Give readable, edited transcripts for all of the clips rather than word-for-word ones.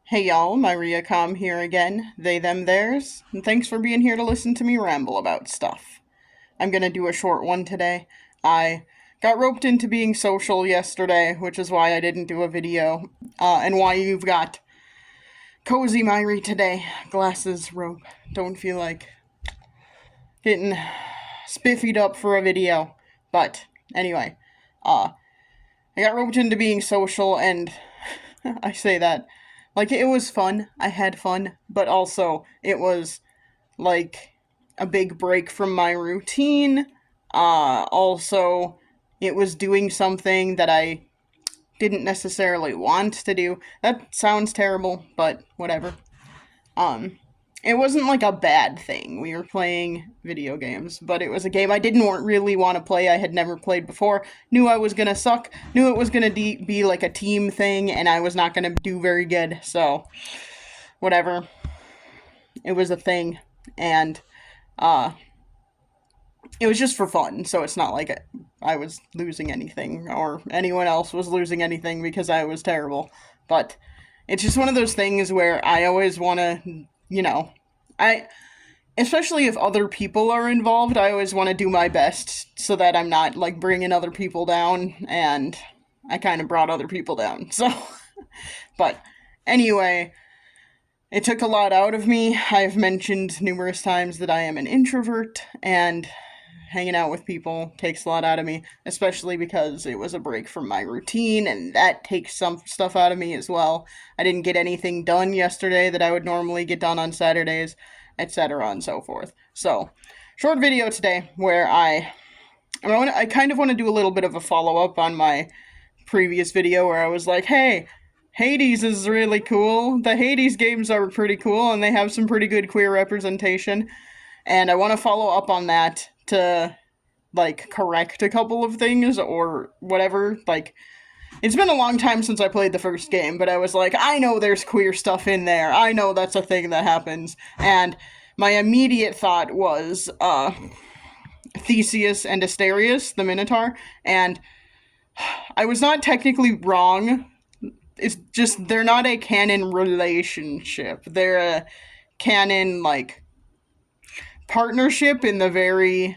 Hey y'all, MyriaCom here again, they them theirs, and thanks for being here to listen to me ramble about stuff. I'm gonna do a short one today. I got roped into being social yesterday, which is why I didn't do a video, and why you've got cozy Myri today. Glasses, robe, don't feel like getting spiffied up for a video. But, anyway, I got roped into being social, and I say that like it was fun. I had fun, but also it was like a big break from my routine. Also, it was doing something that I didn't necessarily want to do. That sounds terrible, but whatever. Um, it wasn't like a bad thing. We were playing video games, but it was a game I didn't really want to play. I had never played before. Knew I was gonna suck. Knew it was gonna be like a team thing, and I was not gonna do very good. So, whatever. It was a thing, and uh, it was just for fun. So it's not like I was losing anything or anyone else was losing anything because I was terrible. But it's just one of those things where I always want to, I especially if other people are involved, I always want to do my best so that I'm not like bringing other people down, and I kind of brought other people down. So, but anyway, it took a lot out of me. I've mentioned numerous times that I am an introvert, and hanging out with people takes a lot out of me, especially because it was a break from my routine, and that takes some stuff out of me as well. I didn't get anything done yesterday that I would normally get done on Saturdays, etc. and so forth. So, short video today where I kind of want to do a little bit of a follow up on my previous video where I was like, hey, Hades is really cool. The Hades games are pretty cool, and they have some pretty good queer representation. And I want to follow up on that to, like, correct a couple of things or whatever. Like, it's been a long time since I played the first game, but I was like, I know there's queer stuff in there. I know that's a thing that happens. And my immediate thought was, Theseus and Asterius, the Minotaur, and I was not technically wrong. It's just they're not a canon relationship. They're a canon, like, partnership in the very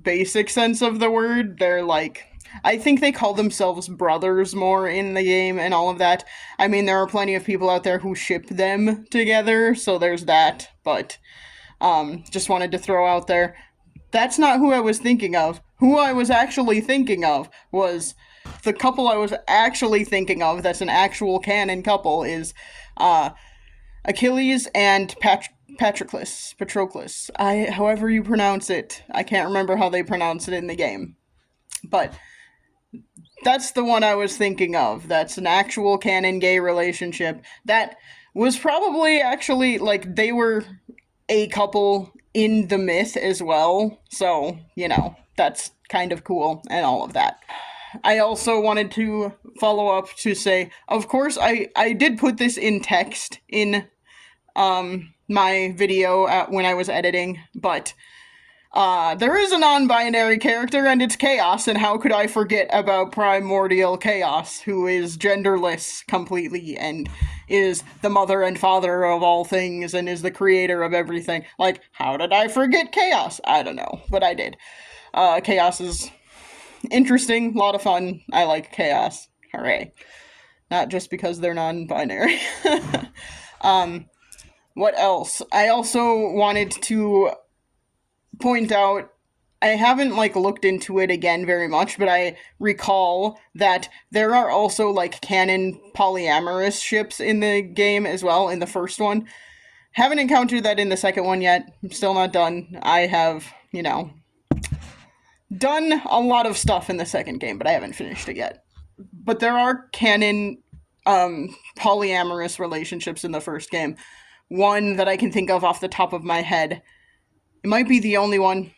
basic sense of the word. They're like, I think they call themselves brothers more in the game and all of that. I mean, there are plenty of people out there who ship them together, so there's that, but just wanted to throw out there. That's not who I was thinking of. Who I was actually thinking of was the couple I was actually thinking of that's an actual canon couple is Achilles and Patroclus. However you pronounce it. I can't remember how they pronounce it in the game. But that's the one I was thinking of. That's an actual canon gay relationship. That was probably actually, like, they were a couple in the myth as well. So, that's kind of cool and all of that. I also wanted to follow up to say, of course, I did put this in text in my video when I was editing, but there is a non-binary character and it's Chaos, and how could I forget about Primordial Chaos, who is genderless completely and is the mother and father of all things and is the creator of everything. Like, how did I forget Chaos? I don't know, but I did. Chaos is interesting, a lot of fun. I like Chaos. Hooray. Not just because they're non-binary. What else? I also wanted to point out, I haven't, like, looked into it again very much, but I recall that there are also, like, canon polyamorous ships in the game as well, in the first one. Haven't encountered that in the second one yet. I'm still not done. I have, done a lot of stuff in the second game, but I haven't finished it yet. But there are canon polyamorous relationships in the first game. One that I can think of off the top of my head. It might be the only one.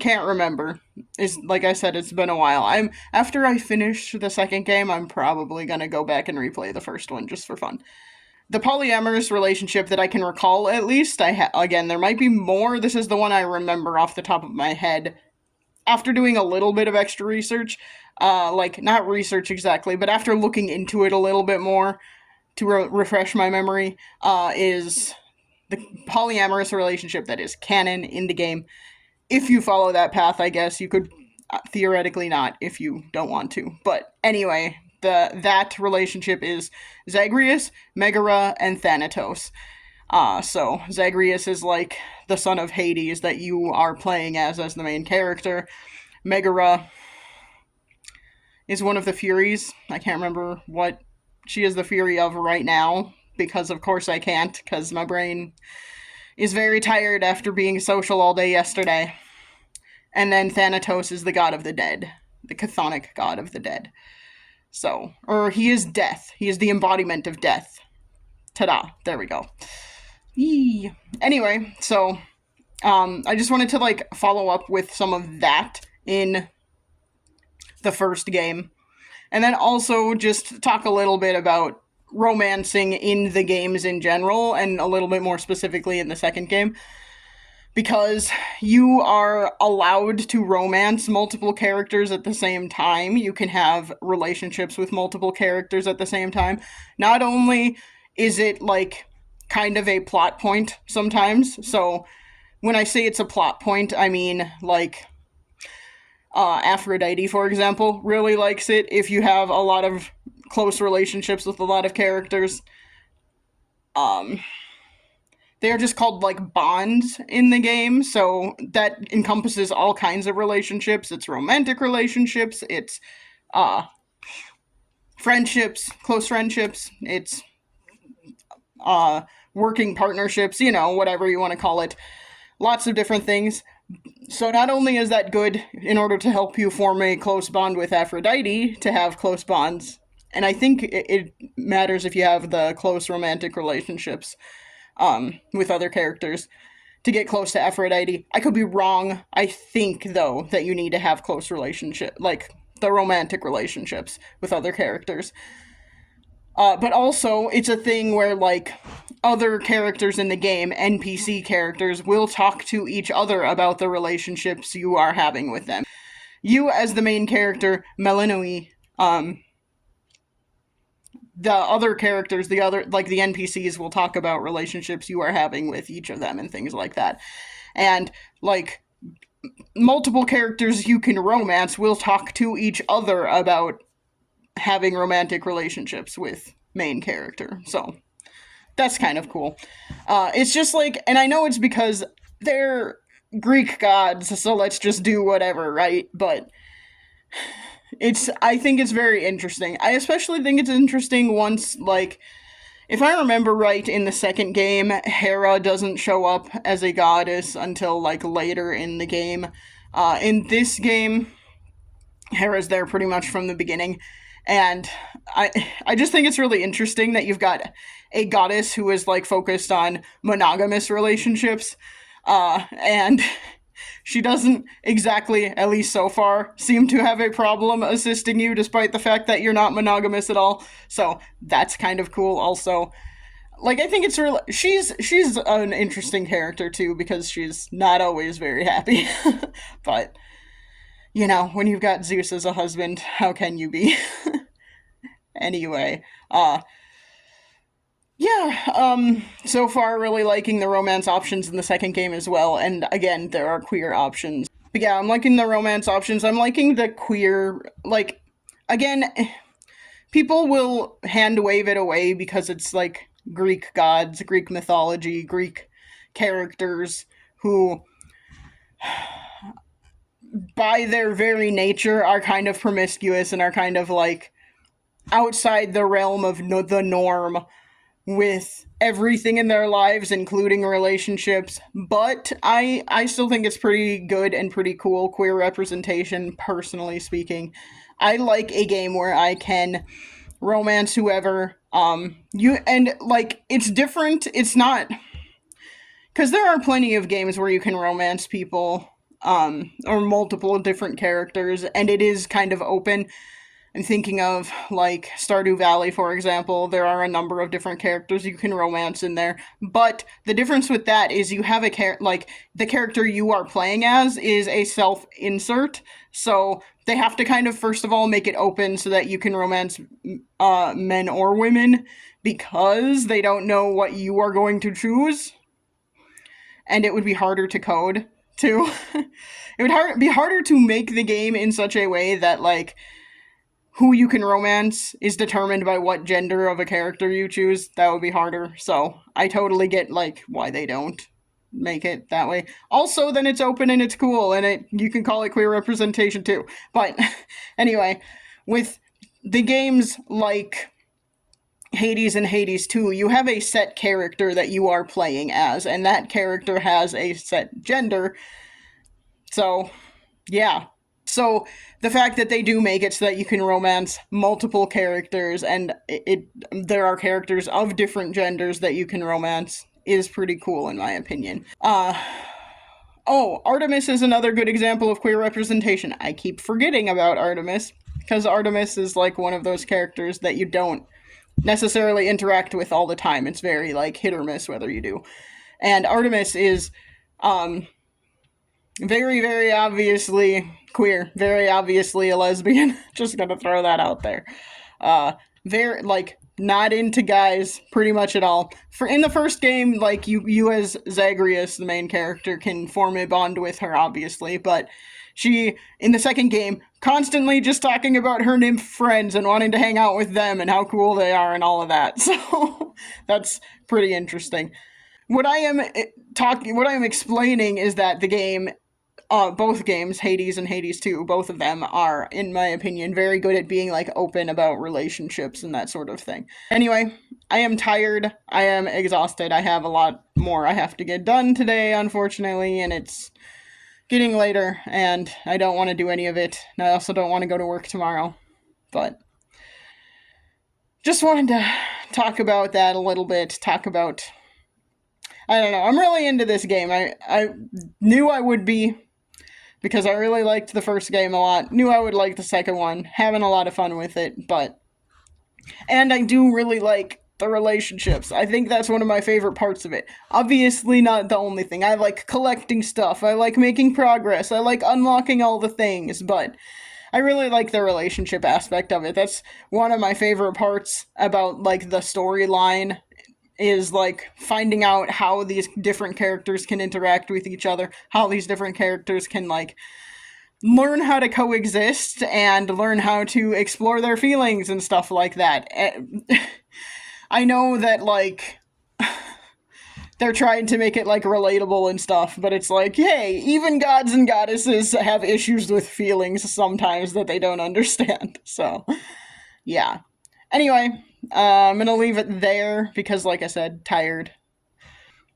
Can't remember. Is, like I said, it's been a while. After I finish the second game, I'm probably gonna go back and replay the first one just for fun. The polyamorous relationship that I can recall, at least, again, there might be more. This is the one I remember off the top of my head. After doing a little bit of extra research, not research exactly, but after looking into it a little bit more, to refresh my memory, is the polyamorous relationship that is canon in the game. If you follow that path, I guess you could theoretically not if you don't want to. But anyway, that relationship is Zagreus, Megara, and Thanatos. So Zagreus is like the son of Hades that you are playing as the main character. Megara is one of the Furies. I can't remember what she is the Fury of right now, because of course I can't, because my brain is very tired after being social all day yesterday. And then Thanatos is the god of the dead, the chthonic god of the dead. So, or he is death. He is the embodiment of death. Ta-da, there we go. Yee. Anyway, so I just wanted to like follow up with some of that in the first game, and then also just talk a little bit about romancing in the games in general, and a little bit more specifically in the second game, because you are allowed to romance multiple characters at the same time. You can have relationships with multiple characters at the same time. Not only is it like kind of a plot point sometimes, so when I say it's a plot point, I mean like Aphrodite, for example, really likes it if you have a lot of close relationships with a lot of characters. They are just called like bonds in the game, so that encompasses all kinds of relationships. It's romantic relationships, it's friendships, close friendships, it's working partnerships, you know, whatever you want to call it. Lots of different things. So not only is that good in order to help you form a close bond with Aphrodite, to have close bonds, and I think it matters if you have the close romantic relationships with other characters to get close to Aphrodite. I could be wrong. I think, though, that you need to have close relationship, like the romantic relationships with other characters. But also, it's a thing where, like, other characters in the game, NPC characters, will talk to each other about the relationships you are having with them. You, as the main character, Melanoi, the other characters, the NPCs will talk about relationships you are having with each of them and things like that. And, like, multiple characters you can romance will talk to each other about having romantic relationships with main character. So, that's kind of cool. It's just like, and I know it's because they're Greek gods, so let's just do whatever, right? But I think it's very interesting. I especially think it's interesting once, like, if I remember right, in the second game, Hera doesn't show up as a goddess until, like, later in the game. In this game, Hera's there pretty much from the beginning. And I just think it's really interesting that you've got a goddess who is, like, focused on monogamous relationships. And she doesn't exactly, at least so far, seem to have a problem assisting you, despite the fact that you're not monogamous at all. So that's kind of cool also. Like, I think it's really, she's an interesting character too, because she's not always very happy. But, you know, when you've got Zeus as a husband, how can you be? Anyway, so far really liking the romance options in the second game as well, and again, there are queer options. But yeah, I'm liking the romance options, I'm liking the queer, like, again, people will hand wave it away because it's, like, Greek gods, Greek mythology, Greek characters who, by their very nature, are kind of promiscuous and are kind of, like, outside the realm of the norm with everything in their lives, including relationships. But I still think it's pretty good and pretty cool queer representation, personally speaking. I like a game where I can romance whoever. It's different. It's not, because there are plenty of games where you can romance people, or multiple different characters, and it is kind of open. I'm thinking of, like, Stardew Valley, for example. There are a number of different characters you can romance in there. But the difference with that is you have the character you are playing as is a self-insert. So they have to kind of, first of all, make it open so that you can romance men or women, because they don't know what you are going to choose. And it would be harder to code, too. It would be harder to make the game in such a way that, like, who you can romance is determined by what gender of a character you choose. That would be harder. So I totally get, like, why they don't make it that way. Also, then it's open and it's cool, and you can call it queer representation too. But anyway, with the games like Hades and Hades 2, you have a set character that you are playing as, and that character has a set gender. So, yeah. So the fact that they do make it so that you can romance multiple characters, and there are characters of different genders that you can romance, is pretty cool in my opinion. Artemis is another good example of queer representation. I keep forgetting about Artemis, because Artemis is like one of those characters that you don't necessarily interact with all the time. It's very, like, hit or miss whether you do. And Artemis is very, very obviously queer, very obviously a lesbian. Just gonna throw that out there. Very, like, not into guys pretty much at all. In the first game, like, you as Zagreus, the main character, can form a bond with her, obviously, but she, in the second game, constantly just talking about her nymph friends and wanting to hang out with them and how cool they are and all of that. So that's pretty interesting. What I am explaining is that the game, both games, Hades and Hades 2, both of them are, in my opinion, very good at being, like, open about relationships and that sort of thing. Anyway, I am tired. I am exhausted. I have a lot more I have to get done today, unfortunately, and it's getting later, and I don't want to do any of it. And I also don't want to go to work tomorrow. But just wanted to talk about that a little bit. I don't know. I'm really into this game. I knew I would be, because I really liked the first game a lot. Knew I would like the second one. Having a lot of fun with it, and I do really like the relationships. I think that's one of my favorite parts of it. Obviously not the only thing. I like collecting stuff. I like making progress. I like unlocking all the things, but I really like the relationship aspect of it. That's one of my favorite parts about, like, the storyline, is, like, finding out how these different characters can interact with each other, how these different characters can, like, learn how to coexist and learn how to explore their feelings and stuff like that. I know that, like, they're trying to make it, like, relatable and stuff, but it's like, hey, even gods and goddesses have issues with feelings sometimes that they don't understand. So, yeah. Anyway, I'm gonna leave it there because, like I said, tired.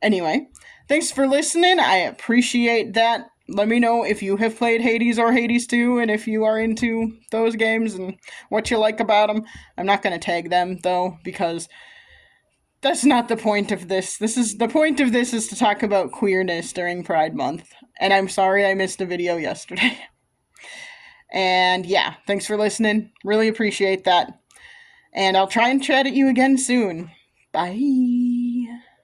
Anyway, thanks for listening. I appreciate that. Let me know if you have played Hades or Hades 2, and if you are into those games and what you like about them. I'm not gonna tag them, though, because that's not the point of this. The point of this is to talk about queerness during Pride Month. And I'm sorry I missed a video yesterday. And yeah, thanks for listening. Really appreciate that. And I'll try and chat at you again soon. Bye.